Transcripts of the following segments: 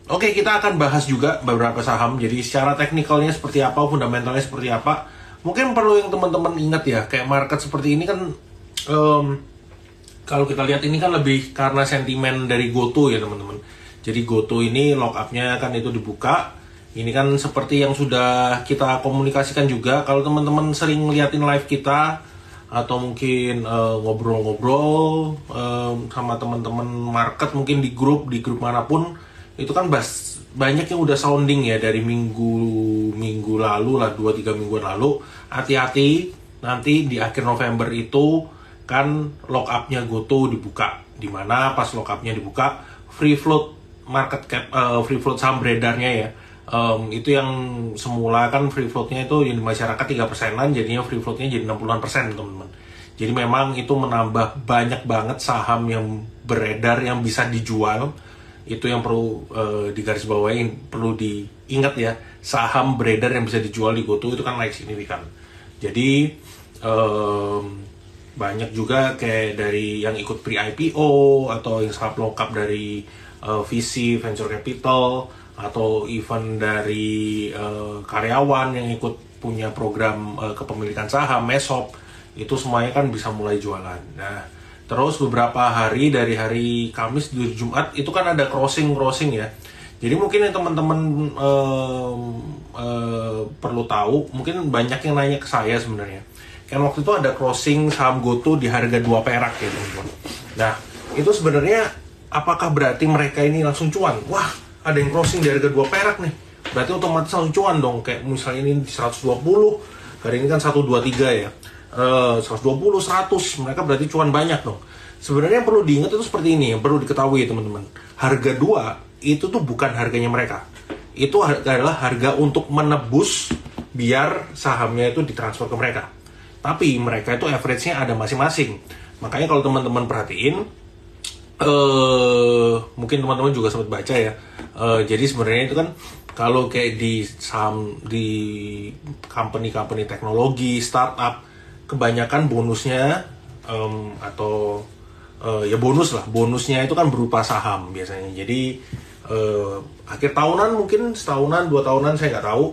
Oke, kita akan bahas juga beberapa saham. Jadi secara teknikalnya seperti apa, fundamentalnya seperti apa. Mungkin perlu yang teman-teman ingat ya, kayak market seperti ini kan, em, kalau kita lihat ini kan lebih karena sentimen dari GoTo ya teman-teman. Jadi GoTo ini lock up-nya kan itu dibuka. Ini kan seperti yang sudah kita komunikasikan juga. Kalau teman-teman sering ngeliatin live kita atau mungkin ngobrol-ngobrol sama teman-teman market mungkin di grup manapun, itu kan banyak yang udah sounding ya dari minggu lalu lah, 2-3 mingguan lalu. Hati-hati, nanti di akhir November itu kan lock up-nya GoTo dibuka, dimana pas lock up-nya dibuka free float market cap, free float saham beredarnya ya, itu yang semula kan free floatnya itu yang di masyarakat 3%-an, jadinya free floatnya jadi 60-an% teman-teman. Jadi memang itu menambah banyak banget saham yang beredar yang bisa dijual. Itu yang perlu digarisbawahi, perlu diingat ya, saham beredar yang bisa dijual di GoTo itu kan naik signifikan. Jadi banyak juga kayak dari yang ikut pre-IPO atau yang saham lengkap dari VC, venture capital, atau even dari karyawan yang ikut punya program kepemilikan saham, MESOP, itu semuanya kan bisa mulai jualan. Nah, terus beberapa hari dari hari Kamis di Jumat itu kan ada crossing ya. Jadi mungkin yang teman-teman perlu tahu, mungkin banyak yang nanya ke saya sebenarnya. Kan waktu itu ada crossing saham GoTo di harga 2 perak ya teman-teman. Nah, itu sebenarnya apakah berarti mereka ini langsung cuan? Wah, ada yang crossing di harga 2 perak nih. Berarti otomatis langsung cuan dong. Kayak misalnya ini di 120, hari ini kan 123 ya. 120, 100, mereka berarti cuan banyak dong. Sebenarnya yang perlu diingat itu seperti ini, yang perlu diketahui teman-teman. Harga 2 itu tuh bukan harganya mereka. Itu adalah harga untuk menebus biar sahamnya itu ditransfer ke mereka. Tapi mereka itu average-nya ada masing-masing. Makanya kalau teman-teman perhatiin, mungkin teman-teman juga sempat baca ya. Jadi sebenarnya itu kan kalau kayak di saham, di company teknologi, startup, kebanyakan bonusnya atau ya bonus lah, bonusnya itu kan berupa saham biasanya. Jadi akhir tahunan mungkin setahunan 2 tahunan saya nggak tahu,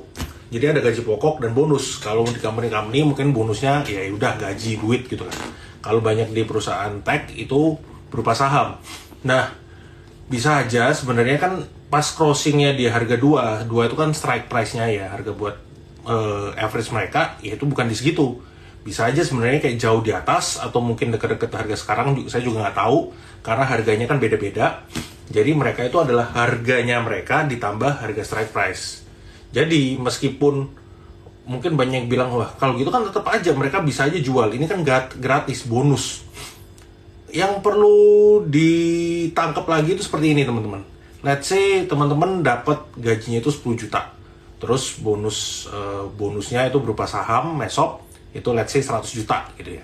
jadi ada gaji pokok dan bonus. Kalau di company mungkin bonusnya ya udah gaji, duit gitu kan. Kalau banyak di perusahaan tech itu berupa saham. Nah, bisa aja sebenarnya kan pas crossingnya di harga 2 itu kan strike price-nya ya, harga buat average mereka ya itu bukan di segitu. Bisa aja sebenarnya kayak jauh di atas atau mungkin dekat-dekat harga sekarang, saya juga nggak tahu karena harganya kan beda-beda. Jadi mereka itu adalah harganya mereka ditambah harga strike price. Jadi meskipun mungkin banyak yang bilang wah kalau gitu kan tetap aja mereka bisa aja jual, ini kan gratis, bonus. Yang perlu ditangkap lagi itu seperti ini teman-teman. Let's say teman-teman dapat gajinya itu 10 juta. Terus bonusnya itu berupa saham, MESOP, itu let's say 100 juta gitu ya.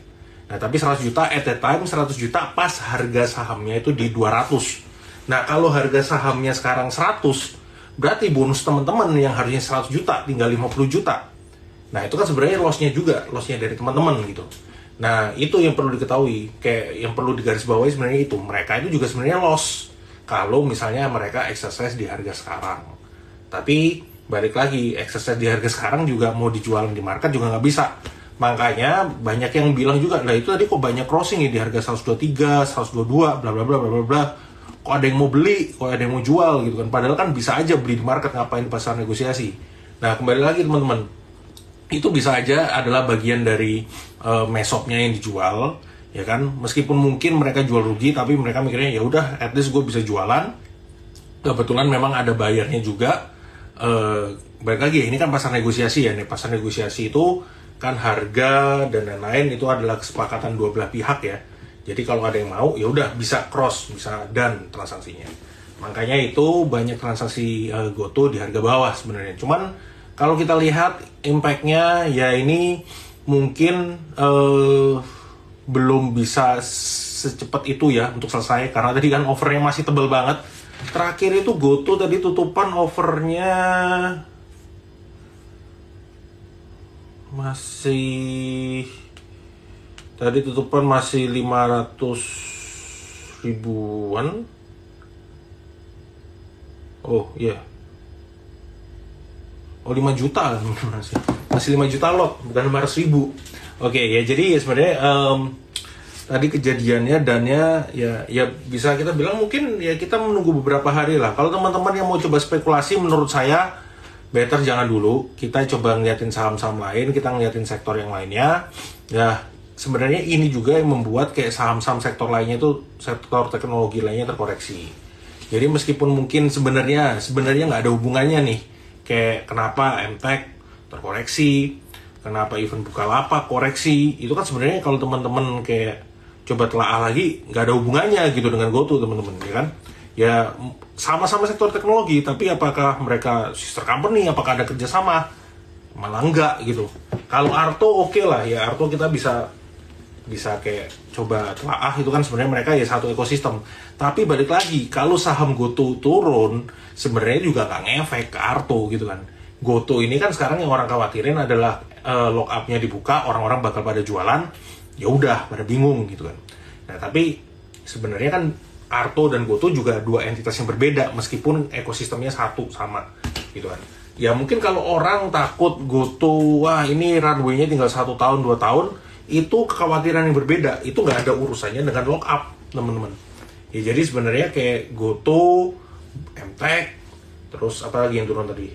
Nah tapi 100 juta at that time, 100 juta pas harga sahamnya itu di 200. Nah kalau harga sahamnya sekarang 100, berarti bonus teman-teman yang harusnya 100 juta tinggal 50 juta. Nah itu kan sebenarnya loss-nya juga, loss-nya dari teman-teman gitu. Nah itu yang perlu diketahui, kayak yang perlu digarisbawahi sebenarnya itu, mereka itu juga sebenarnya loss kalau misalnya mereka exercise di harga sekarang. Tapi balik lagi, exercise di harga sekarang juga mau dijual di market juga nggak bisa. Makanya banyak yang bilang juga, lah itu tadi kok banyak crossing ya di harga 123, 122, bla bla bla bla bla. Kok ada yang mau beli, kok ada yang mau jual gitu kan. Padahal kan bisa aja beli di market, ngapain di pasar negosiasi. Nah kembali lagi teman-teman, itu bisa aja adalah bagian dari mesopnya yang dijual, ya kan. Meskipun mungkin mereka jual rugi, tapi mereka mikirnya ya udah, at least gue bisa jualan. Kebetulan memang ada bayarnya juga. Balik lagi, ini kan pasar negosiasi ya. Nih pasar negosiasi itu kan harga dan lain-lain itu adalah kesepakatan dua belah pihak ya. Jadi kalau ada yang mau ya udah bisa cross, bisa done transaksinya. Makanya itu banyak transaksi GoTo di harga bawah sebenarnya. Cuman kalau kita lihat impact-nya ya ini mungkin belum bisa secepat itu ya untuk selesai, karena tadi kan overnya masih tebal banget. Terakhir itu GoTo tadi tutupan overnya masih, tadi tutupan masih 500 ribuan. Oh iya. Oh 5 juta masih 5 juta lot, bukan 500.000. Oke ya, jadi sebenarnya tadi kejadiannya dannya ya bisa kita bilang mungkin ya kita menunggu beberapa hari lah. Kalau teman-teman yang mau coba spekulasi, menurut saya better jangan dulu. Kita coba ngeliatin saham-saham lain, kita ngeliatin sektor yang lainnya. Ya sebenarnya ini juga yang membuat kayak saham-saham sektor lainnya itu, sektor teknologi lainnya terkoreksi. Jadi meskipun mungkin sebenarnya nggak ada hubungannya nih, kayak kenapa MTech terkoreksi, kenapa even Bukalapak koreksi, itu kan sebenarnya kalau teman-teman kayak coba telaah lagi nggak ada hubungannya gitu dengan GoTo teman-teman, ya kan? Ya sama-sama sektor teknologi, tapi apakah mereka sister company, apakah ada kerjasama? Malah enggak gitu. Kalau Arto oke lah, ya Arto kita bisa kayak coba telaah, itu kan sebenarnya mereka ya satu ekosistem. Tapi balik lagi, kalau saham GoTo turun, sebenarnya juga nggak ngefek ke Arto gitu kan. GoTo ini kan sekarang yang orang khawatirin adalah lock up-nya dibuka, orang-orang bakal pada jualan, ya udah pada bingung gitu kan. Nah tapi sebenarnya kan Arto dan GoTo juga dua entitas yang berbeda meskipun ekosistemnya satu sama gitu kan. Ya mungkin kalau orang takut GoTo, wah ini runway-nya tinggal 1 tahun 2 tahun, itu kekhawatiran yang berbeda, itu nggak ada urusannya dengan lock up teman-teman. Ya jadi sebenarnya kayak GoTo, MTech, terus apa lagi yang turun tadi?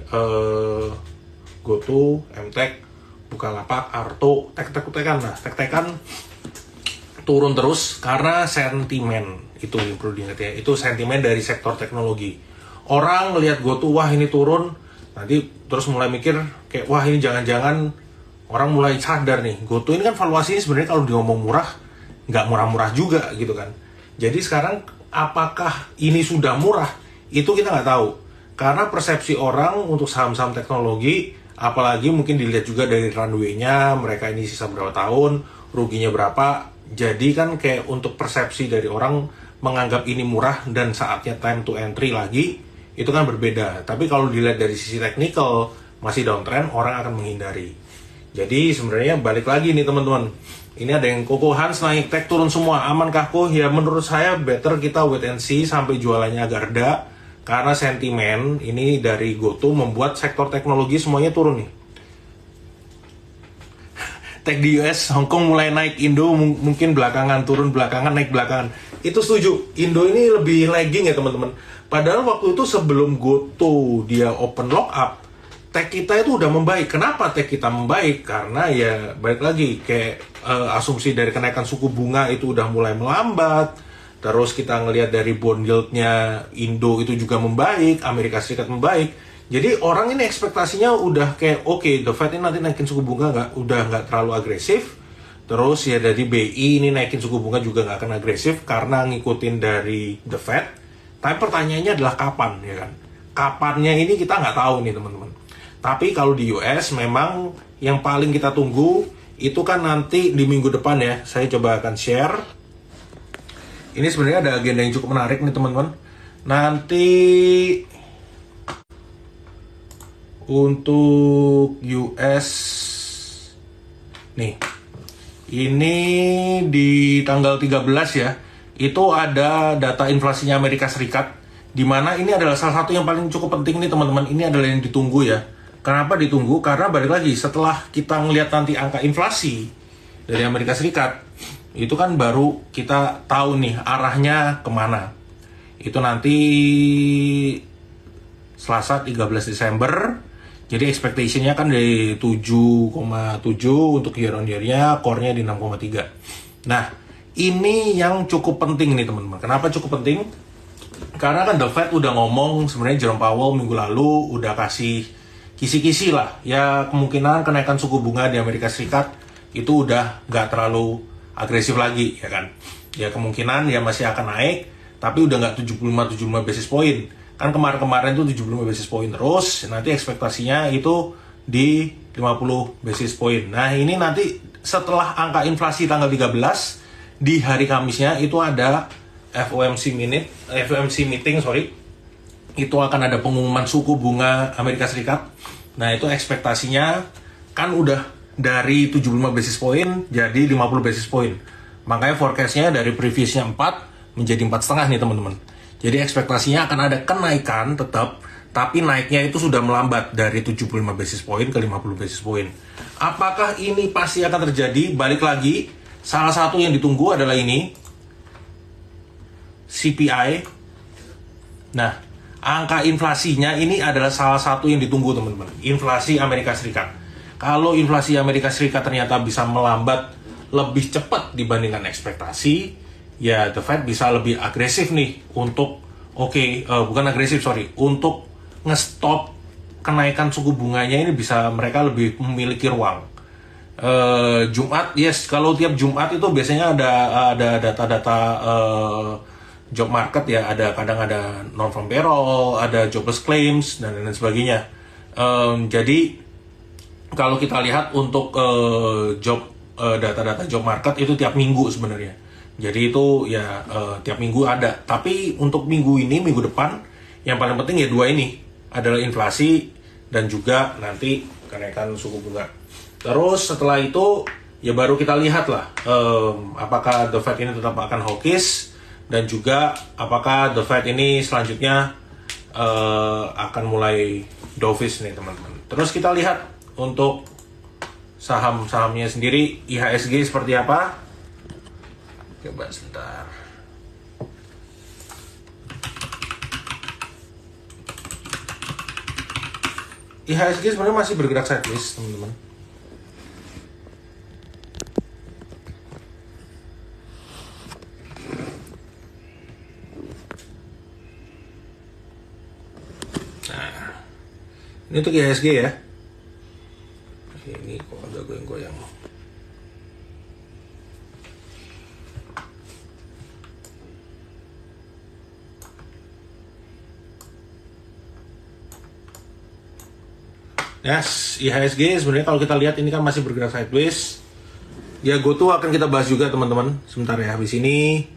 GoTo, MTech, Bukalapak, Arto, Tek-Tekan lah, Tek-Tekan turun terus karena sentimen, itu yang perlu diingat ya, itu sentimen dari sektor teknologi. Orang melihat GoTo, wah ini turun, nanti terus mulai mikir kayak wah ini jangan-jangan, orang mulai sadar nih, GoTo ini kan valuasinya sebenarnya kalau ngomong murah, nggak murah-murah juga gitu kan. Jadi sekarang apakah ini sudah murah, itu kita nggak tahu. Karena persepsi orang untuk saham-saham teknologi, apalagi mungkin dilihat juga dari runway-nya, mereka ini sisa berapa tahun, ruginya berapa. Jadi kan kayak untuk persepsi dari orang menganggap ini murah dan saatnya time to entry lagi, itu kan berbeda. Tapi kalau dilihat dari sisi teknikal, masih downtrend, orang akan menghindari. Jadi sebenarnya balik lagi nih teman-teman, ini ada yang Koko Hans naik, Tech turun semua, amankah kok? Ya menurut saya better kita wait and see sampai jualannya agak reda. Karena sentimen ini dari GoTo membuat sektor teknologi semuanya turun nih. Tech di US, Hong Kong mulai naik, Indo mungkin belakangan, turun belakangan, naik belakangan. Itu setuju, Indo ini lebih lagging ya teman-teman. Padahal waktu itu sebelum GoTo dia open lock up, tech kita itu udah membaik. Kenapa tech kita membaik? Karena ya balik lagi, kayak asumsi dari kenaikan suku bunga itu udah mulai melambat. Terus kita ngelihat dari bond yield-nya Indo itu juga membaik, Amerika Serikat membaik. Jadi orang ini ekspektasinya udah kayak oke, the Fed ini nanti naikin suku bunga udah nggak terlalu agresif. Terus ya dari BI ini naikin suku bunga juga nggak akan agresif karena ngikutin dari the Fed. Tapi pertanyaannya adalah kapan, ya kan? Kapannya ini kita nggak tahu nih teman-teman. Tapi kalau di US memang yang paling kita tunggu itu kan nanti di minggu depan ya. Saya coba akan share. Ini sebenarnya ada agenda yang cukup menarik nih teman-teman. Nanti untuk US nih, ini di tanggal 13 ya, itu ada data inflasinya Amerika Serikat, di mana ini adalah salah satu yang paling cukup penting nih teman-teman. Ini adalah yang ditunggu ya. Kenapa ditunggu? Karena balik lagi, setelah kita ngelihat nanti angka inflasi dari Amerika Serikat, itu kan baru kita tahu nih arahnya kemana. Itu nanti Selasa 13 Desember. Jadi expectation-nya kan dari 7,7 untuk year on year-nya, core-nya di 6,3. Nah, ini yang cukup penting nih teman-teman. Kenapa cukup penting? Karena kan The Fed udah ngomong, sebenarnya Jerome Powell minggu lalu udah kasih kisi-kisi lah. Ya kemungkinan kenaikan suku bunga di Amerika Serikat itu udah nggak terlalu agresif lagi, ya kan? Ya kemungkinan ya masih akan naik, tapi udah nggak 75 basis point. Kan kemarin-kemarin tuh 75 basis point terus, nanti ekspektasinya itu di 50 basis point. Nah ini nanti setelah angka inflasi tanggal 13, di hari Kamisnya itu ada FOMC meeting, itu akan ada pengumuman suku bunga Amerika Serikat. Nah itu ekspektasinya kan udah dari 75 basis point jadi 50 basis point. Makanya forecastnya dari previousnya 4 menjadi 4,5 nih teman-teman. Jadi ekspektasinya akan ada kenaikan tetap, tapi naiknya itu sudah melambat dari 75 basis point ke 50 basis point. Apakah ini pasti akan terjadi? Balik lagi, salah satu yang ditunggu adalah ini, CPI. Nah, angka inflasinya ini adalah salah satu yang ditunggu teman-teman. Inflasi Amerika Serikat. Kalau inflasi Amerika Serikat ternyata bisa melambat lebih cepat dibandingkan ekspektasi, ya the Fed bisa lebih agresif nih untuk bukan agresif, untuk ngestop kenaikan suku bunganya. Ini bisa mereka lebih memiliki ruang. Jumat, yes, kalau tiap Jumat itu biasanya ada data-data job market ya, kadang ada non-farm payroll, ada jobless claims dan lain sebagainya. Jadi kalau kita lihat untuk data-data job market itu tiap minggu sebenarnya. Jadi itu ya tiap minggu ada. Tapi untuk minggu ini, minggu depan, yang paling penting ya dua ini adalah inflasi dan juga nanti kenaikan suku bunga. Terus setelah itu ya baru kita lihat lah apakah The Fed ini tetap akan hawkish, dan juga apakah The Fed ini selanjutnya akan mulai dovish nih teman-teman. Terus kita lihat untuk saham-sahamnya sendiri, IHSG seperti apa? Coba sebentar. IHSG sebenarnya masih bergerak sideways teman-teman. Nah, ini untuk IHSG ya. Ini kok agak goyang-goyang. Yes, IHSG sebenarnya kalau kita lihat ini kan masih bergerak sideways. Ya GoTo akan kita bahas juga teman-teman sebentar ya habis ini.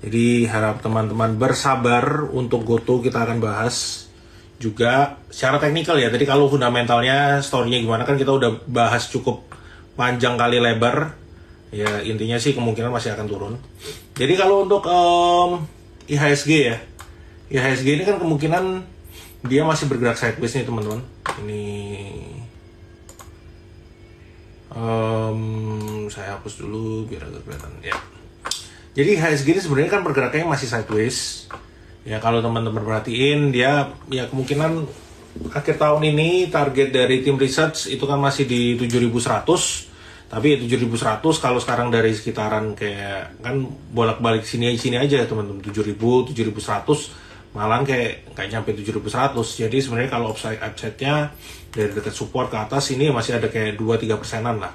Jadi harap teman-teman bersabar, untuk GoTo kita akan bahas juga secara teknikal ya. Tadi kalau fundamentalnya, story-nya gimana kan kita udah bahas cukup panjang kali lebar. Ya intinya sih kemungkinan masih akan turun. Jadi kalau untuk IHSG ya, IHSG ini kan kemungkinan dia masih bergerak sideways nih teman-teman. Ini saya hapus dulu biar agak kelihatan ya. Jadi IHSG ini sebenarnya kan bergeraknya masih sideways. Ya kalau teman-teman perhatiin dia ya kemungkinan akhir tahun ini target dari tim research itu kan masih di 7.100. Tapi 7.100 kalau sekarang dari sekitaran kayak kan bolak-balik sini aja teman-teman, 7.000, 7.100 malah kayak nyampe 7.100. Jadi sebenarnya kalau upside-nya dari dekat support ke atas ini masih ada kayak 2-3%-an lah.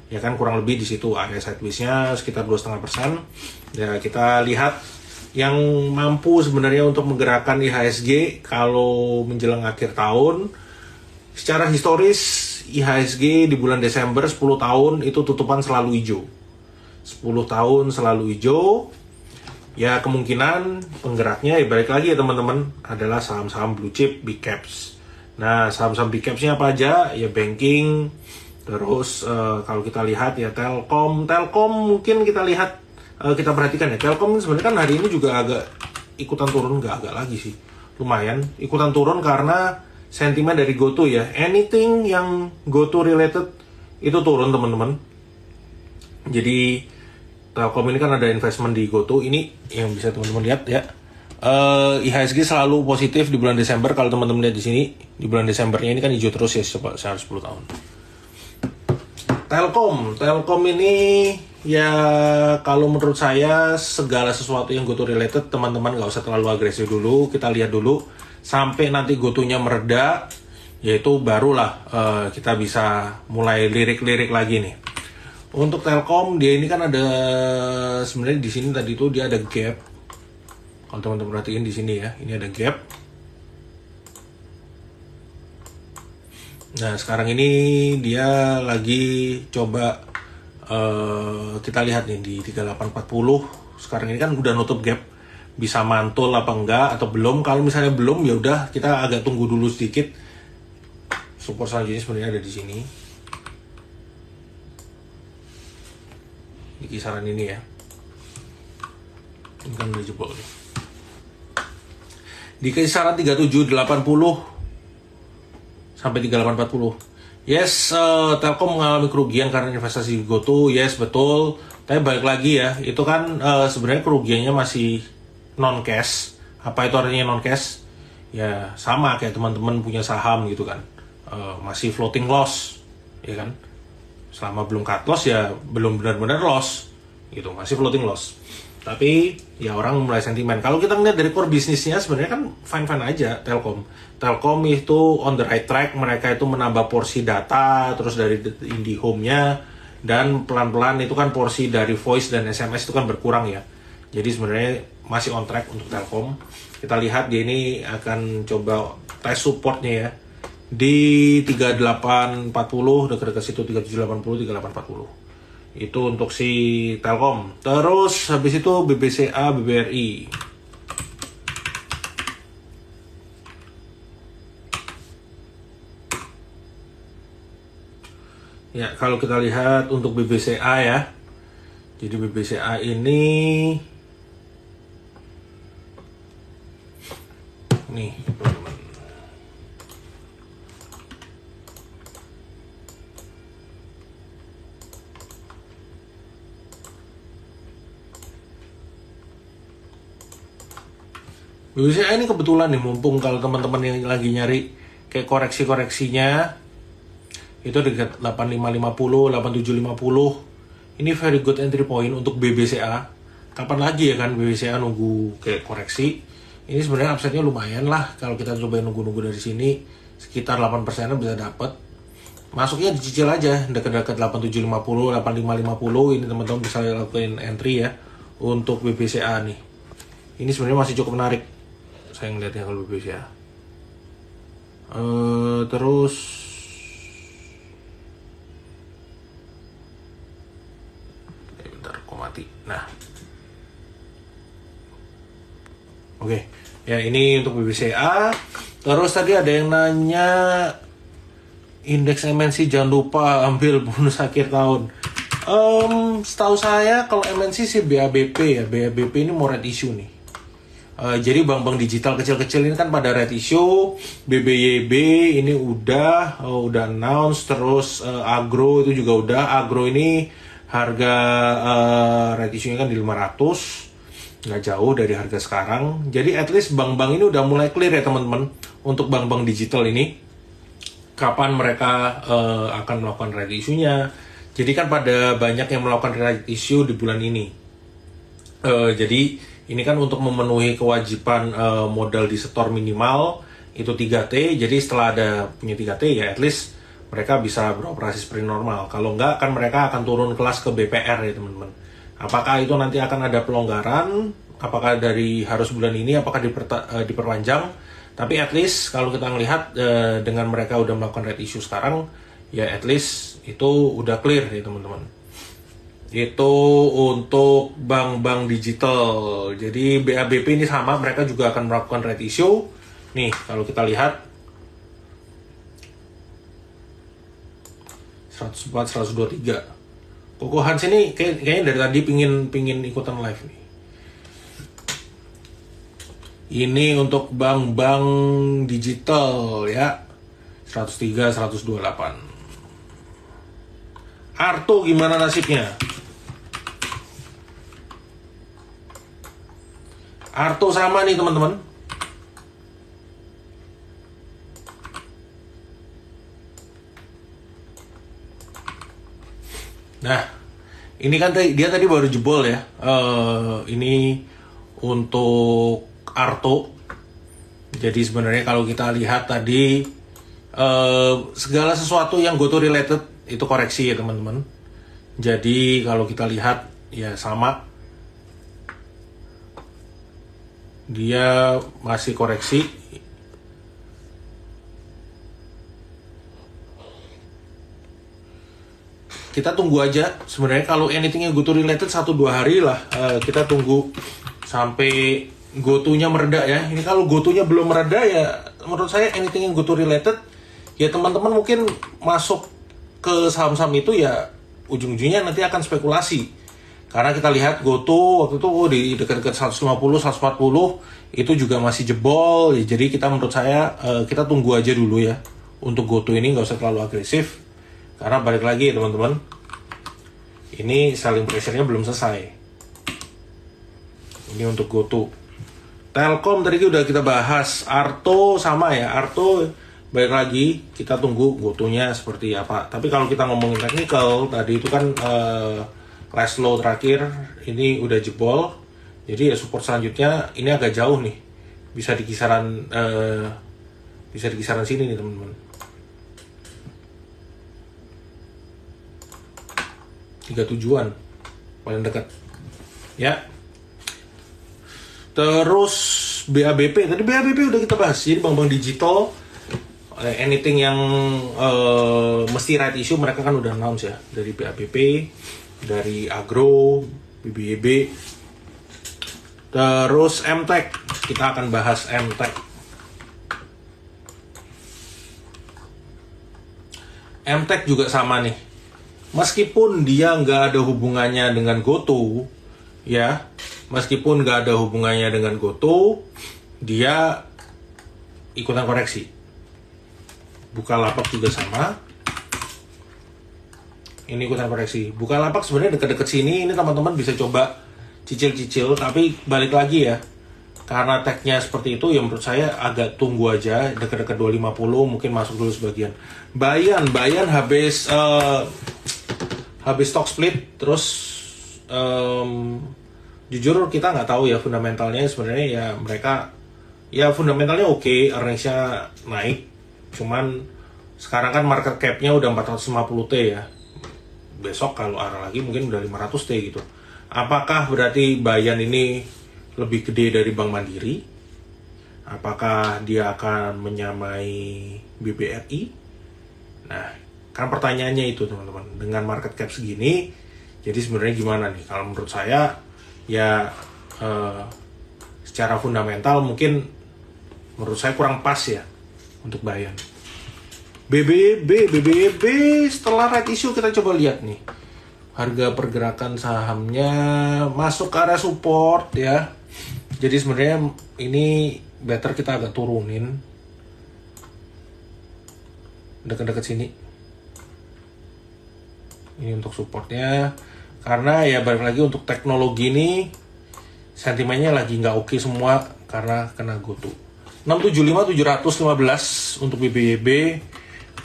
Ya kan kurang lebih di situ area sideways-nya sekitar 2,5%. Ya kita lihat yang mampu sebenarnya untuk menggerakkan IHSG kalau menjelang akhir tahun. Secara historis IHSG di bulan Desember 10 tahun itu tutupan selalu hijau. 10 tahun selalu hijau. Ya kemungkinan penggeraknya ya balik lagi ya teman-teman adalah saham-saham blue chip, big caps. Nah saham-saham big capsnya apa aja? Ya banking, terus kalau kita lihat ya Telkom mungkin kita lihat, kita perhatikan ya Telkom sebenarnya kan hari ini juga agak ikutan turun, nggak agak lagi sih, lumayan ikutan turun karena sentimen dari GoTo ya. Anything yang GoTo related itu turun teman-teman. Jadi Telkom ini kan ada investment di GoTo, ini yang bisa teman-teman lihat ya. IHSG selalu positif di bulan Desember. Kalau teman-teman lihat di sini, di bulan Desembernya ini kan hijau terus ya seharusnya 10 tahun. Telkom ini ya kalau menurut saya segala sesuatu yang GoTo related teman-teman nggak usah terlalu agresif dulu. Kita lihat dulu sampai nanti GoTo-nya mereda, yaitu barulah kita bisa mulai lirik-lirik lagi nih. Untuk Telkom dia ini kan ada sebenarnya di sini tadi tuh dia ada gap. Kalau teman-teman perhatiin di sini ya, ini ada gap. Nah sekarang ini dia lagi coba kita lihat nih di 3840. Sekarang ini kan udah nutup gap, bisa mantul apa enggak atau belum. Kalau misalnya belum ya udah kita agak tunggu dulu sedikit. Support selanjutnya sebenarnya ada di sini. Di kisaran ini ya. Ini kan udah jebol nih. di kisaran 3780 sampai 3840. Yes, Telkom mengalami kerugian karena investasi di GoTo. Yes, betul. Tapi balik lagi ya, itu kan sebenarnya kerugiannya masih non cash. Apa itu artinya non cash? Ya sama kayak teman-teman punya saham gitu kan, masih floating loss, ya kan? Selama belum cut loss ya belum benar-benar loss, gitu, masih floating loss. Tapi ya orang mulai sentimen. Kalau kita ngeliat dari core bisnisnya sebenarnya kan fine-fine aja. Telkom itu on the right track. Mereka itu menambah porsi data terus dari IndiHome-nya, dan pelan-pelan itu kan porsi dari voice dan SMS itu kan berkurang ya. Jadi sebenarnya masih on track untuk Telkom. Kita lihat dia ini akan coba tes supportnya ya di 3840, dekat-dekat situ 3780, 3840. Itu untuk si Telkom. Terus habis itu BBCA, BBRI. Ya, kalau kita lihat untuk BBCA ya. Jadi BBCA ini nih, teman-teman. BBCA ini kebetulan nih, mumpung kalau teman-teman yang lagi nyari kayak koreksi-koreksinya itu dekat 8550, 8750. Ini very good entry point untuk BBCA. Kapan lagi ya kan BBCA nunggu kayak koreksi. Ini sebenarnya upside-nya lumayan lah kalau kita coba nunggu-nunggu dari sini, sekitar 8% bisa dapat. Masuknya dicicil aja dekat-dekat 8750, 8550. Ini teman-teman bisa lakuin entry ya untuk BBCA nih. Ini sebenarnya masih cukup menarik saya ngeliatnya kalau BBCA. Terus bentar kok mati. Nah, oke. Ya ini untuk BBCA. Terus tadi ada yang nanya indeks MNC jangan lupa ambil bonus akhir tahun. Setahu saya kalau MNC sih BABP ya. BABP ini mau red issue nih. Jadi bank-bank digital kecil-kecil ini kan pada red issue. BBYB ini udah announce. Terus Agro itu juga udah. Agro ini harga red issue-nya kan di 500. Nggak jauh dari harga sekarang. Jadi at least bank-bank ini udah mulai clear ya teman-teman. Untuk bank-bank digital ini kapan mereka akan melakukan red issue-nya. Jadi kan pada banyak yang melakukan red issue di bulan ini. Jadi ini kan untuk memenuhi kewajiban modal di setor minimal itu 3T. Jadi setelah ada punya 3T ya at least mereka bisa beroperasi seperti normal. Kalau enggak kan mereka akan turun kelas ke BPR ya teman-teman. Apakah itu nanti akan ada pelonggaran? Apakah dari harus bulan ini? Apakah diperpanjang? Tapi at least kalau kita melihat dengan mereka udah melakukan red issue sekarang, ya at least itu udah clear ya teman-teman. Itu untuk bank-bank digital. Jadi BABP ini sama, mereka juga akan melakukan red issue. Nih kalau kita lihat 104, 123. Koko Hans ini kayaknya dari tadi pingin ikutan live nih. Ini untuk bank-bank digital ya. 103, 128. Arto gimana nasibnya? Arto sama nih teman-teman. Nah, ini kan dia tadi baru jebol ya. Ini untuk Arto. Jadi sebenarnya kalau kita lihat tadi segala sesuatu yang GoTo related itu koreksi ya teman-teman. Jadi kalau kita lihat ya sama. Dia masih koreksi. Kita tunggu aja sebenarnya kalau anything yang GoTo related 1-2 hari lah, kita tunggu sampai GoTo-nya mereda ya. Ini kalau GoTo-nya belum mereda ya menurut saya anything yang GoTo related ya teman-teman mungkin masuk ke saham-saham itu ya ujung-ujungnya nanti akan spekulasi. Karena kita lihat GoTo waktu itu di dekat-dekat 150, 140 itu juga masih jebol. Jadi kita menurut saya kita tunggu aja dulu ya. Untuk GoTo ini nggak usah terlalu agresif. Karena balik lagi ya teman-teman, ini selling pressure-nya belum selesai. Ini untuk GoTo. Telkom tadi udah kita bahas. Arto sama ya, Arto balik lagi kita tunggu GoTo-nya seperti apa. Tapi kalau kita ngomongin technical tadi itu kan last low terakhir ini udah jebol, jadi ya support selanjutnya ini agak jauh nih, bisa di kisaran sini nih teman-teman, 37-an paling dekat ya. Terus BABP, tadi BABP udah kita bahas, jadi bank-bank digital anything yang mesti right issue mereka kan udah announce ya, dari BABP, dari Agro, BBYB, terus MTech, kita akan bahas MTech. MTech juga sama nih, meskipun dia nggak ada hubungannya dengan GoTo, ya, meskipun nggak ada hubungannya dengan GoTo, dia ikutan koreksi. Bukalapak juga sama. Ini ikutan koreksi. Bukalapak sebenarnya dekat-dekat sini, ini teman-teman bisa coba cicil-cicil, tapi balik lagi ya. Karena tag-nya seperti itu, ya menurut saya agak tunggu aja, dekat-dekat 250 mungkin masuk dulu sebagian. Bayan habis stock split, terus jujur kita nggak tahu ya fundamentalnya sebenarnya ya, mereka ya fundamentalnya oke, earnings-nya naik, cuman sekarang kan market cap-nya udah 450T ya. Besok kalau arah lagi mungkin udah 500T gitu. Apakah berarti Bayan ini lebih gede dari Bank Mandiri? Apakah dia akan menyamai BBRI? Nah, kan pertanyaannya itu teman-teman. Dengan market cap segini, jadi sebenarnya gimana nih? Kalau menurut saya, ya secara fundamental mungkin menurut saya kurang pas ya untuk Bayan. BBYB setelah right issue kita coba lihat nih, harga pergerakan sahamnya masuk ke area support ya. Jadi sebenarnya ini better kita agak turunin dekat-dekat sini. Ini untuk supportnya, karena ya balik lagi untuk teknologi ini sentimennya lagi nggak oke semua karena kena GoTo. 675 715 untuk BBYB.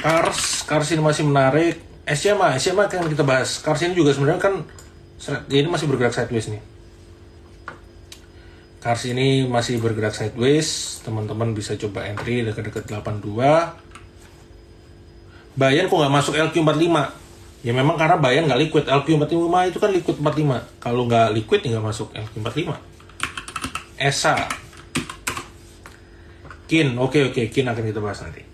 Kars ini masih menarik. SMA kan kita bahas. Kars ini juga sebenarnya kan ini masih bergerak sideways nih. Kars ini masih bergerak sideways. Teman-teman bisa coba entry dekat-dekat 82. Bayan kok nggak masuk LQ45? Ya memang karena Bayan nggak liquid. LQ45 itu kan liquid 45. Kalau nggak liquid ya nggak masuk LQ45. ESA, Kin, oke, Kin akan kita bahas nanti.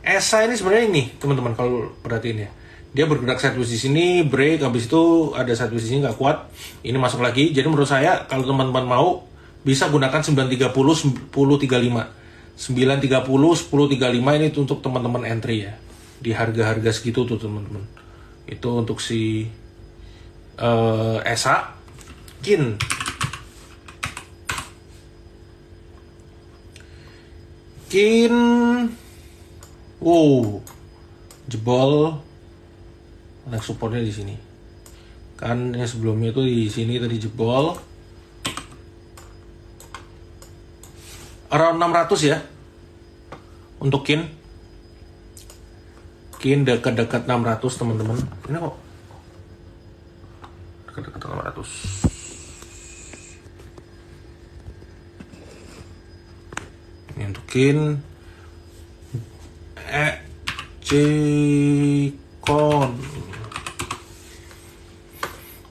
ESA ini sebenarnya ini teman-teman kalau perhatiin ya, dia bergerak sideways di sini, break, habis itu ada sideways di sini nggak kuat, ini masuk lagi. Jadi menurut saya kalau teman-teman mau bisa gunakan 930 1035, 930 1035 ini untuk teman-teman entry ya, di harga-harga segitu tuh teman-teman. Itu untuk si ESA. Kin, wow, jebol. Ada supportnya di sini. Kan yang sebelumnya itu di sini tadi jebol. Around 600 ya. Untuk Kin dekat-dekat 600 teman-teman. Ini kok dekat-dekat 600. Ini untuk Kin.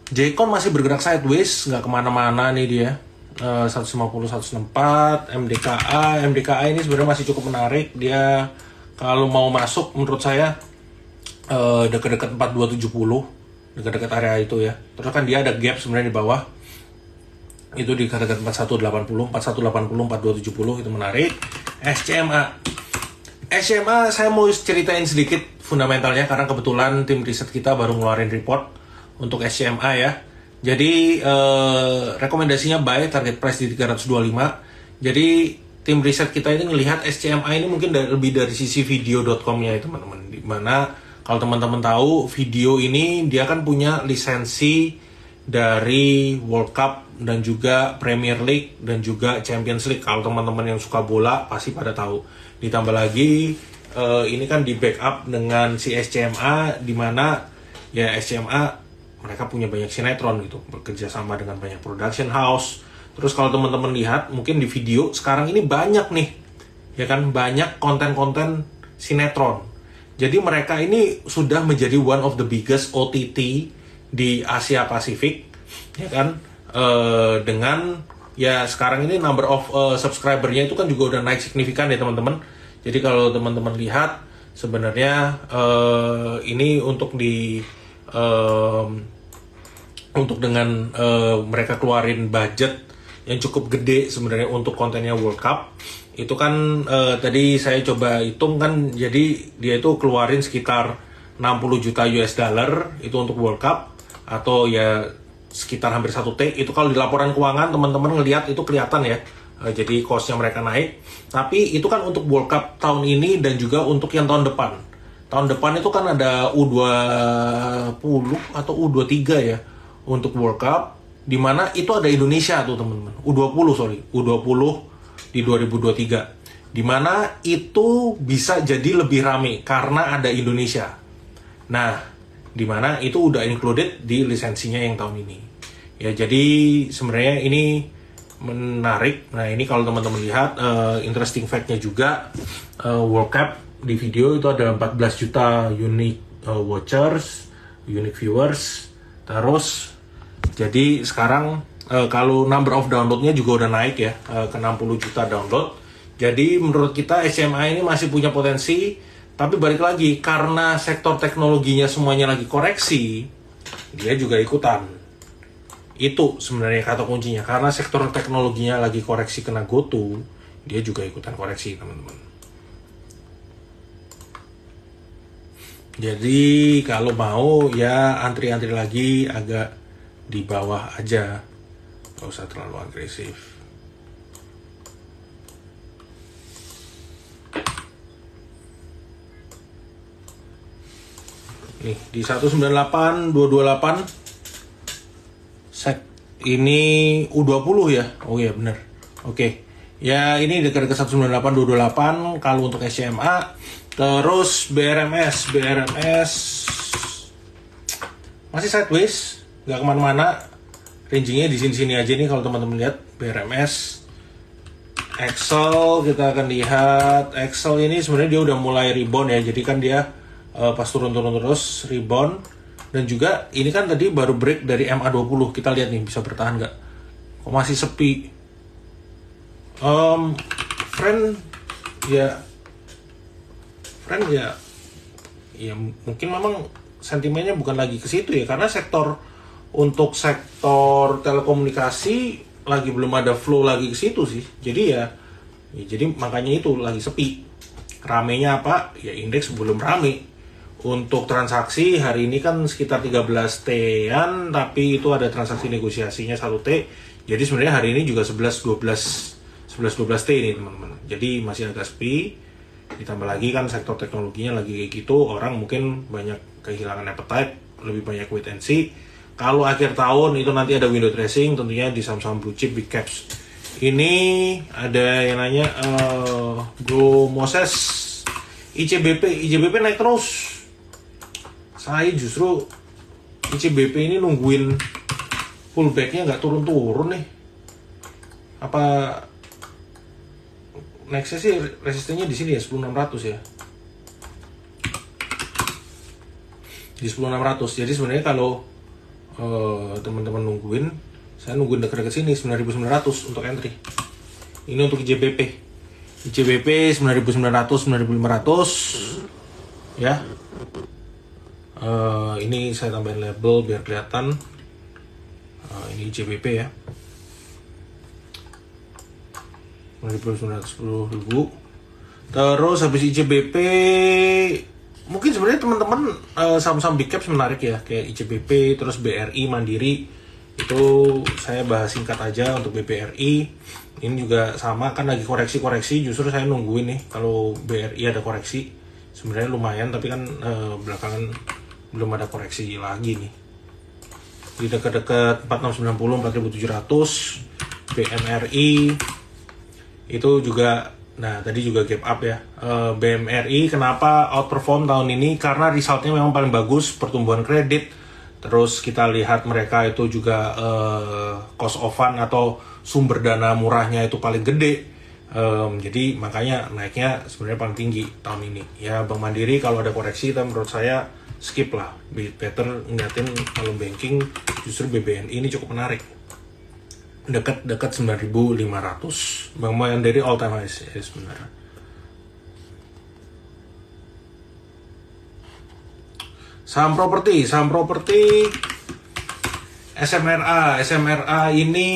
Jcon masih bergerak sideways, nggak kemana-mana nih dia. 150, 164, MDKA ini sebenarnya masih cukup menarik. Dia kalau mau masuk menurut saya dekat-dekat 4270, dekat-dekat area itu ya. Terus kan dia ada gap sebenarnya di bawah. Itu di dekat 4180, 4270 itu menarik. SMA saya mau ceritain sedikit fundamentalnya karena kebetulan tim riset kita baru ngeluarin report untuk SCMA ya. Jadi rekomendasinya buy, target price di 325. Jadi tim riset kita ini ngelihat SCMA ini mungkin lebih dari sisi video.com-nya ya teman-teman. Dimana kalau teman-teman tahu video ini dia kan punya lisensi dari World Cup dan juga Premier League dan juga Champions League. Kalau teman-teman yang suka bola pasti pada tahu. Ditambah lagi ini kan di backup dengan si SCMA, di mana ya SCMA mereka punya banyak sinetron gitu, bekerja sama dengan banyak production house. Terus kalau teman-teman lihat mungkin di video sekarang ini banyak nih, ya kan, banyak konten-konten sinetron. Jadi mereka ini sudah menjadi one of the biggest OTT di Asia Pasifik, ya kan, dengan ya sekarang ini number of subscribernya itu kan juga udah naik signifikan ya teman-teman. Jadi kalau teman-teman lihat sebenarnya ini untuk di untuk dengan mereka keluarin budget yang cukup gede sebenarnya untuk kontennya World Cup itu kan tadi saya coba hitung kan, jadi dia itu keluarin sekitar 60 juta US dollar itu untuk World Cup, atau ya sekitar hampir 1 T. Itu kalau di laporan keuangan teman-teman ngelihat itu kelihatan ya, jadi cost-nya mereka naik. Tapi itu kan untuk World Cup tahun ini dan juga untuk yang tahun depan. Tahun depan itu kan ada U20 atau U23 ya untuk World Cup, di mana itu ada Indonesia tuh teman-teman. U20 di 2023. Di mana itu bisa jadi lebih rame karena ada Indonesia. Nah, di mana itu udah included di lisensinya yang tahun ini. Ya, jadi sebenarnya ini menarik. Nah, ini kalau teman-teman lihat interesting fact-nya juga, World Cup di video itu ada 14 juta unique watchers, unique viewers. Terus jadi sekarang kalau number of download-nya juga udah naik ya ke 60 juta download. Jadi menurut kita SMA ini masih punya potensi, tapi balik lagi karena sektor teknologinya semuanya lagi koreksi, dia juga ikutan. Itu sebenarnya kata kuncinya, karena sektor teknologinya lagi koreksi kena GoTo, dia juga ikutan koreksi teman-teman. Jadi kalau mau ya antri-antri lagi agak di bawah aja, nggak usah terlalu agresif. Nih di 198 228 set ini U20 ya. Oh iya bener. Oke. Ya ini dekat-dekat 198 228 kalau untuk SMA. Terus BRMS masih sideways, nggak kemana-mana. Rangingnya di sini-sini aja nih kalau teman-teman lihat BRMS. Excel kita akan lihat, Excel ini sebenarnya dia udah mulai rebound ya. Jadi kan dia pas turun-turun terus rebound, dan juga ini kan tadi baru break dari MA20. Kita lihat nih bisa bertahan nggak? Kok masih sepi? Friend ya mungkin memang sentimennya bukan lagi ke situ ya, karena untuk sektor telekomunikasi lagi belum ada flow lagi ke situ sih. Jadi makanya itu lagi sepi. Ramenya apa? Ya indeks belum rame. Untuk transaksi hari ini kan sekitar 13 T-an, tapi itu ada transaksi negosiasinya 1 T. Jadi sebenarnya hari ini juga 11-12 T ini teman-teman. Jadi masih agak sepi. Ditambah lagi kan sektor teknologinya lagi kayak gitu, orang mungkin banyak kehilangan appetite, lebih banyak wait and see. Kalau akhir tahun itu nanti ada window dressing tentunya di saham-saham blue chip big caps. Ini ada yang nanya Bro Moses, ICBP naik terus. Saya justru ICBP ini nungguin pullbacknya nggak turun-turun nih. Apa nextnya sih resistennya di sini ya 10600 ya, di 10600. Jadi sebenarnya kalau teman-teman nungguin, saya nungguin dekat-dekat sini 9900 untuk entry. Ini untuk ICBP 9900 9500 ya. Ini saya tambahin label biar kelihatan. Ini ICBP ya, 910.000. Terus habis ICBP mungkin sebenarnya teman-teman saham-saham big caps menarik ya, kayak ICBP, terus BRI, Mandiri. Itu saya bahas singkat aja untuk BBRI. Ini juga sama, kan lagi koreksi-koreksi, justru saya nungguin nih kalau BRI ada koreksi. Sebenarnya lumayan, tapi kan belakangan belum ada koreksi lagi nih. Di dekat-dekat 4690, 4700. BMRI itu juga, nah tadi juga gap up ya. BMRI kenapa outperform tahun ini? Karena resultnya memang paling bagus, pertumbuhan kredit. Terus kita lihat mereka itu juga cost of fund atau sumber dana murahnya itu paling gede. Jadi makanya naiknya sebenarnya paling tinggi tahun ini. Ya Bank Mandiri kalau ada koreksi, tapi menurut saya skip lah. Better ngeliatin kalau banking justru BBNI ini cukup menarik. Dekat 9.500. Bank Mandiri all time high ya sebenarnya. Saham properti SMRA ini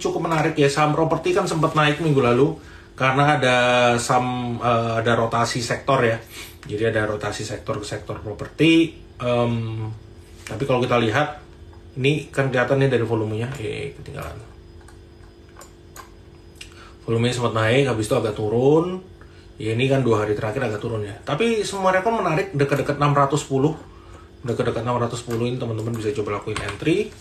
cukup menarik ya. Saham properti kan sempat naik minggu lalu karena ada rotasi sektor ya. Jadi ada rotasi sektor ke sektor properti. Tapi kalau kita lihat ini kan kelihatannya dari volumenya, ketinggalan. Volumenya sempat naik, habis itu agak turun. Ya ini kan 2 hari terakhir agak turun ya. Tapi semua rekor menarik, dekat-dekat 610. Dekat-dekat 610 ini teman-teman bisa coba lakuin entry.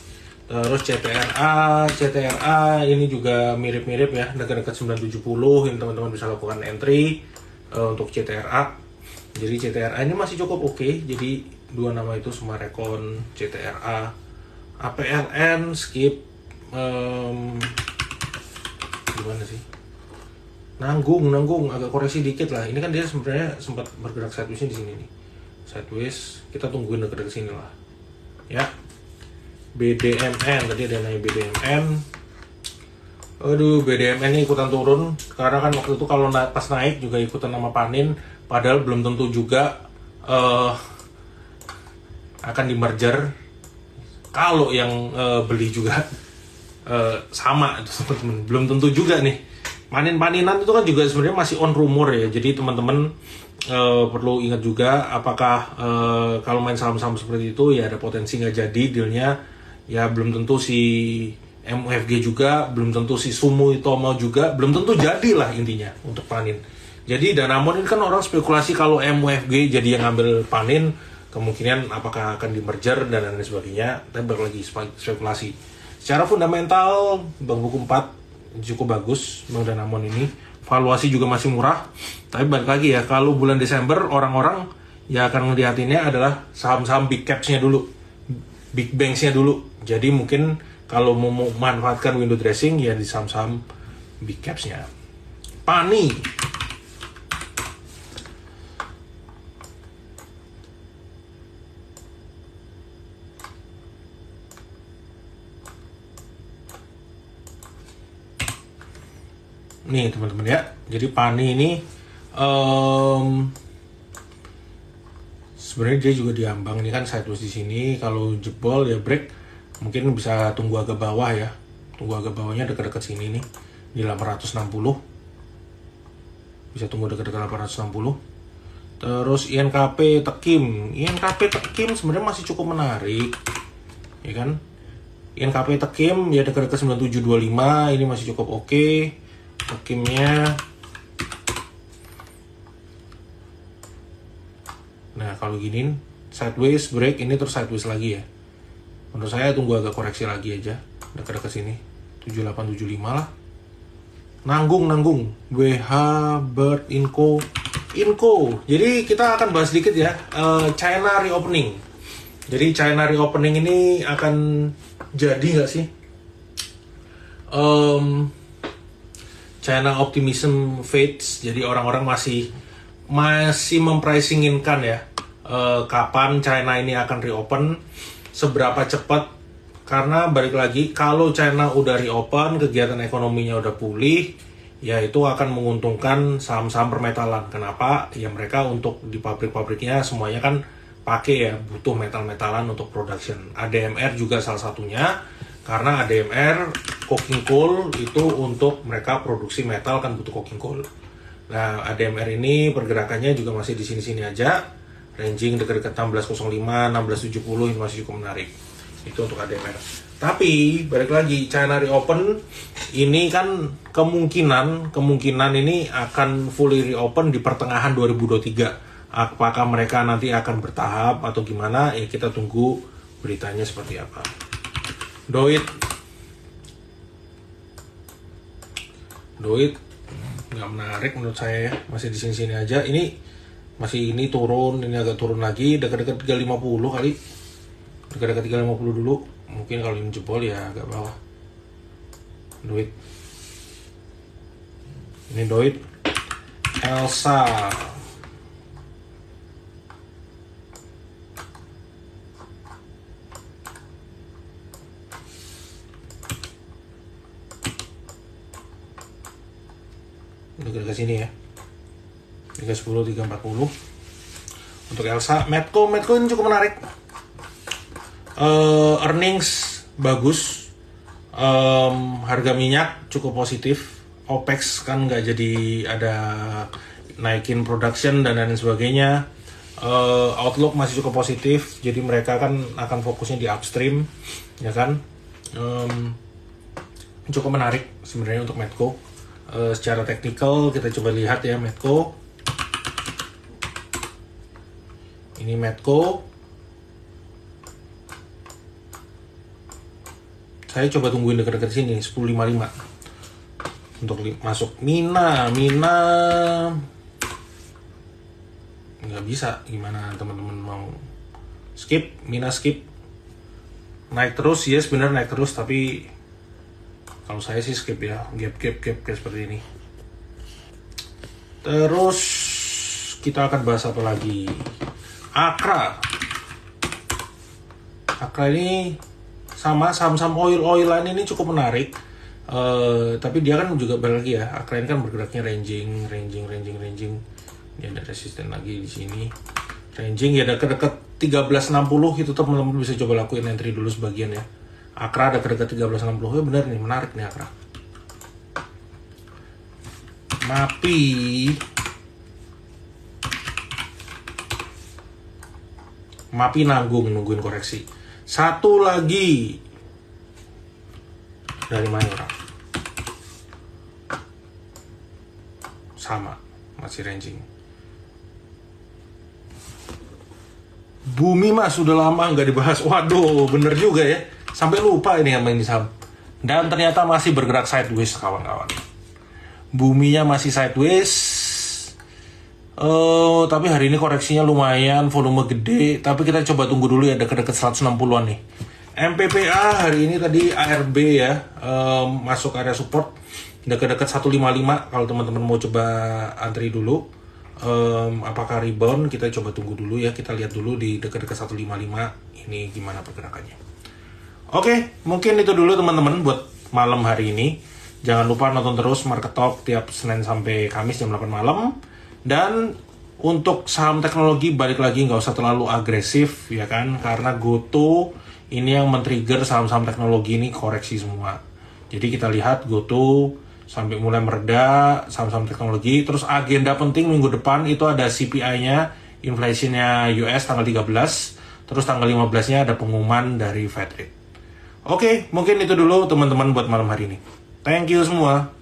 Terus CTRA ini juga mirip-mirip ya, dekat-dekat 970. Ini teman-teman bisa lakukan entry untuk CTRA. Jadi CTRA ini masih cukup oke. Jadi dua nama itu semua rekon CTRA. APLN skip, gimana sih? Nanggung agak koreksi dikit lah. Ini kan dia sebenarnya sempat bergerak sideways di sini nih. Sideways, kita tungguin dekat sini lah. Ya. BDMN tadi ada nanya BDMN. Aduh, BDMN ini ikutan turun karena kan waktu itu kalau pas naik juga ikutan nama panin, padahal belum tentu juga akan di merger. Kalau yang beli juga sama itu teman-teman, belum tentu juga nih. Panin-paninan itu kan juga sebenarnya masih on rumor ya. Jadi teman-teman perlu ingat juga apakah kalau main saham-saham seperti itu ya ada potensi nggak jadi dealnya. Ya belum tentu si MUFG juga, belum tentu si Sumitomo juga, belum tentu jadilah intinya untuk panin. Jadi Danamon ini kan orang spekulasi kalau MUFG jadi yang ngambil panin, kemungkinan apakah akan di merger dan lain sebagainya, tapi balik lagi spekulasi. Secara fundamental Bank Buku 4 cukup bagus Bank Danamon ini, valuasi juga masih murah. Tapi balik lagi ya, kalau bulan Desember orang-orang ya akan ngeliatinnya adalah saham-saham big caps-nya dulu, big banks-nya dulu. Jadi mungkin kalau mau memanfaatkan window dressing ya di saham-saham big caps-nya. PANI nih teman-teman ya, jadi PANI ini sebenarnya dia juga diambang, ini kan sideways di sini. Kalau jebol ya break, mungkin bisa tunggu agak bawah ya, tunggu agak bawahnya dekat-dekat sini nih di 860, bisa tunggu dekat-dekat 860. Terus INKP Tekim sebenarnya masih cukup menarik ya kan. INKP Tekim ya dekat-dekat 9725, ini masih cukup oke. Tekimnya, nah kalau gini sideways break ini terus sideways lagi ya. Menurut saya tunggu agak koreksi lagi aja dekat-dekat sini 7875 lah. Nanggung WH Bird Inco. Jadi kita akan bahas sedikit ya, China reopening. Jadi China reopening ini akan jadi nggak sih? China optimism fades, jadi orang-orang masih mempricinginkan ya kapan China ini akan reopen, seberapa cepat. Karena balik lagi, kalau China udah reopen, kegiatan ekonominya udah pulih, ya itu akan menguntungkan saham-saham permetalan. Kenapa? Ya mereka untuk di pabrik-pabriknya semuanya kan pakai ya, butuh metal-metalan untuk production. ADMR juga salah satunya, karena ADMR coking coal itu untuk mereka produksi metal kan butuh coking coal. Nah, ADMR ini pergerakannya juga masih di sini-sini aja, ranging dekat-dekat 1605, 1670 ini masih cukup menarik. Itu untuk ADMR. Tapi balik lagi, China reopen ini kan kemungkinan ini akan fully reopen di pertengahan 2023. Apakah mereka nanti akan bertahap atau gimana? Ya kita tunggu beritanya seperti apa. Doit nggak menarik menurut saya ya, masih di sini aja. Ini masih turun, ini agak turun lagi, dekat-dekat 350 kali, dekat-dekat 350 dulu. Mungkin kalau ini jebol ya agak bawah. Doit, ini Doit, Elsa, dekat-dekat sini ya, 310, 340. Untuk Elsa, Medco ini cukup menarik. Earnings bagus, harga minyak cukup positif, OPEX kan nggak jadi ada naikin production dan lain sebagainya. Outlook masih cukup positif, jadi mereka kan akan fokusnya di upstream, ya kan. Cukup menarik sebenarnya untuk Medco. Secara teknikal kita coba lihat ya Medco. Ini Medco. Saya coba tungguin dekat-dekat sini 10.55 untuk masuk. Mina nggak bisa, gimana teman-teman mau skip? Mina skip. Naik terus ya, sebenarnya naik terus, tapi kalau saya sih skip ya, gap seperti ini. Terus kita akan bahas apa lagi? Akra ini sama saham-saham oilan ini cukup menarik, tapi dia kan juga balik lagi ya. Akra ini kan bergeraknya ranging. Ini ada resisten lagi di sini, ranging ya, dekat-dekat 1360 itu teman-teman bisa coba lakuin entry dulu sebagian ya. Akra ada dekat 1360 ya, benar nih, menarik nih Akra. Mapi nungguin koreksi. Satu lagi dari Mayora, sama masih ranging. Bumi mas sudah lama nggak dibahas. Waduh, bener juga ya, sampai lupa ini yang main di saham. Dan ternyata masih bergerak sideways kawan-kawan. Buminya masih sideways. Tapi hari ini koreksinya lumayan, volume gede. Tapi kita coba tunggu dulu ya, dekat-dekat 160-an nih. MPPA hari ini tadi ARB ya, masuk area support dekat-dekat 155. Kalau teman-teman mau coba antri dulu, apakah rebound, kita coba tunggu dulu ya. Kita lihat dulu di dekat-dekat 155 ini gimana pergerakannya. Oke, mungkin itu dulu teman-teman buat malam hari ini. Jangan lupa nonton terus Market Talk tiap Senin sampai Kamis jam 8 malam. Dan untuk saham teknologi balik lagi nggak usah terlalu agresif ya kan, karena GoTo ini yang men-trigger saham-saham teknologi ini koreksi semua. Jadi kita lihat GoTo sampai mulai mereda, saham-saham teknologi. Terus agenda penting minggu depan itu ada CPI-nya, inflasinya US tanggal 13, terus tanggal 15-nya ada pengumuman dari Fed Rate. Oke, mungkin itu dulu teman-teman buat malam hari ini. Thank you semua.